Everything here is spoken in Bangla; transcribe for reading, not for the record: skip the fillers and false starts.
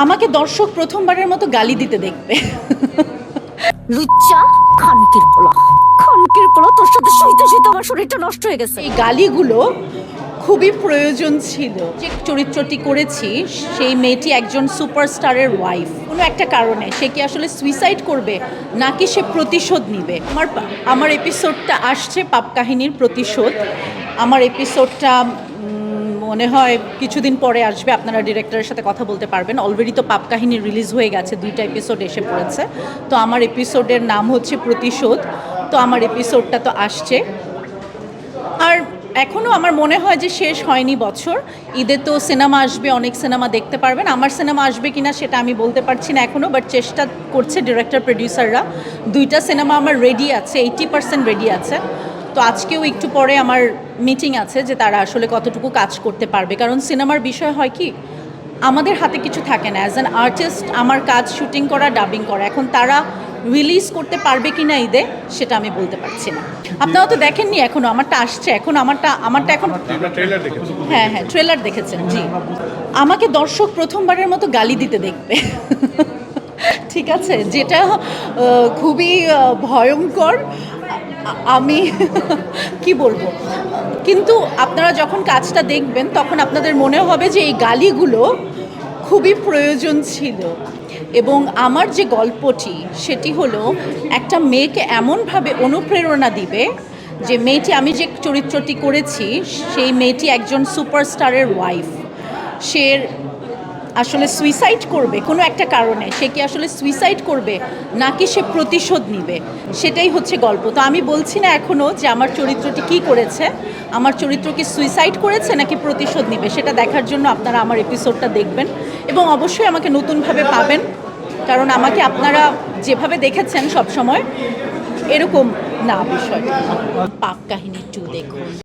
আমাকে দর্শক প্রথমবারের মতো গালি দিতে দেখবে। লুচ্চা খানকির পোলা তোর সাথে শুইতে শুইতে আমার শরীরটা নষ্ট হয়ে গেছে। এই গালিগুলো খুবই প্রয়োজন ছিল। যে চরিত্রটি করেছি সেই মেয়েটি একজন সুপারস্টারের ওয়াইফ। কোনো একটা কারণে সে কি আসলে সুইসাইড করবে নাকি সে প্রতিশোধ নিবে। আমার এপিসোডটা আসছে পাপ কাহিনীর প্রতিশোধ। আমার এপিসোডটা মনে হয় কিছুদিন পরে আসবে, আপনারা ডিরেক্টরের সাথে কথা বলতে পারবেন। অলরেডি তো পাপ কাহিনী রিলিজ হয়ে গেছে, 2টা এপিসোড এসে পড়েছে। তো আমার এপিসোডের নাম হচ্ছে প্রতিশোধ। তো আমার এপিসোডটা তো আসছে, আর এখনও আমার মনে হয় যে শেষ হয়নি বছর। ঈদে তো সিনেমা আসবে, অনেক সিনেমা দেখতে পারবেন। আমার সিনেমা আসবে কিনা সেটা আমি বলতে পারছি না এখনও, বাট চেষ্টা করছে ডিরেক্টর প্রডিউসাররা। 2টা সিনেমা আমার রেডি আছে, 80% রেডি আছে। তো আজকেও একটু পরে আমার মিটিং আছে যে তারা আসলে কতটুকু কাজ করতে পারবে, কারণ সিনেমার বিষয় হয় কি আমাদের হাতে কিছু থাকে না। অ্যাজ অ্যান আর্টিস্ট আমার কাজ শুটিং করা, ডাবিং করা। এখন তারা রিলিজ করতে পারবে কি না ঈদে সেটা আমি বলতে পারছি না। আপনারা তো দেখেননি এখনও, আমারটা আসছে এখন। আমারটা এখন হ্যাঁ, ট্রেলার দেখেছেন। জি, আমাকে দর্শক প্রথমবারের মতো গালি দিতে দেখবে। ঠিক আছে, যেটা খুবই ভয়ঙ্কর। আমি কি বলবো, কিন্তু আপনারা যখন কাজটা দেখবেন তখন আপনাদের মনে হবে যে এই গালিগুলো খুবই প্রয়োজন ছিল। এবং আমার যে গল্পটি সেটি হলো একটা মেয়েকে এমনভাবে অনুপ্রেরণা দিবে যে মেয়েটি, আমি যে চরিত্রটি করেছি সেই মেয়েটি একজন সুপারস্টারের ওয়াইফ। সে আসলে সুইসাইড করবে কোনো একটা কারণে, সে কি আসলে সুইসাইড করবে নাকি সে প্রতিশোধ নিবে, সেটাই হচ্ছে গল্প। তো আমি বলছি না এখনও যে আমার চরিত্রটি কি করেছে, আমার চরিত্র কি সুইসাইড করেছে নাকি প্রতিশোধ নিবে। সেটা দেখার জন্য আপনারা আমার এপিসোডটা দেখবেন এবং অবশ্যই আমাকে নতুনভাবে পাবেন, কারণ আমাকে আপনারা যেভাবে দেখেছেন সবসময় এরকম না বিষয়টা। পাপ কাহিনী 2 দেখুন।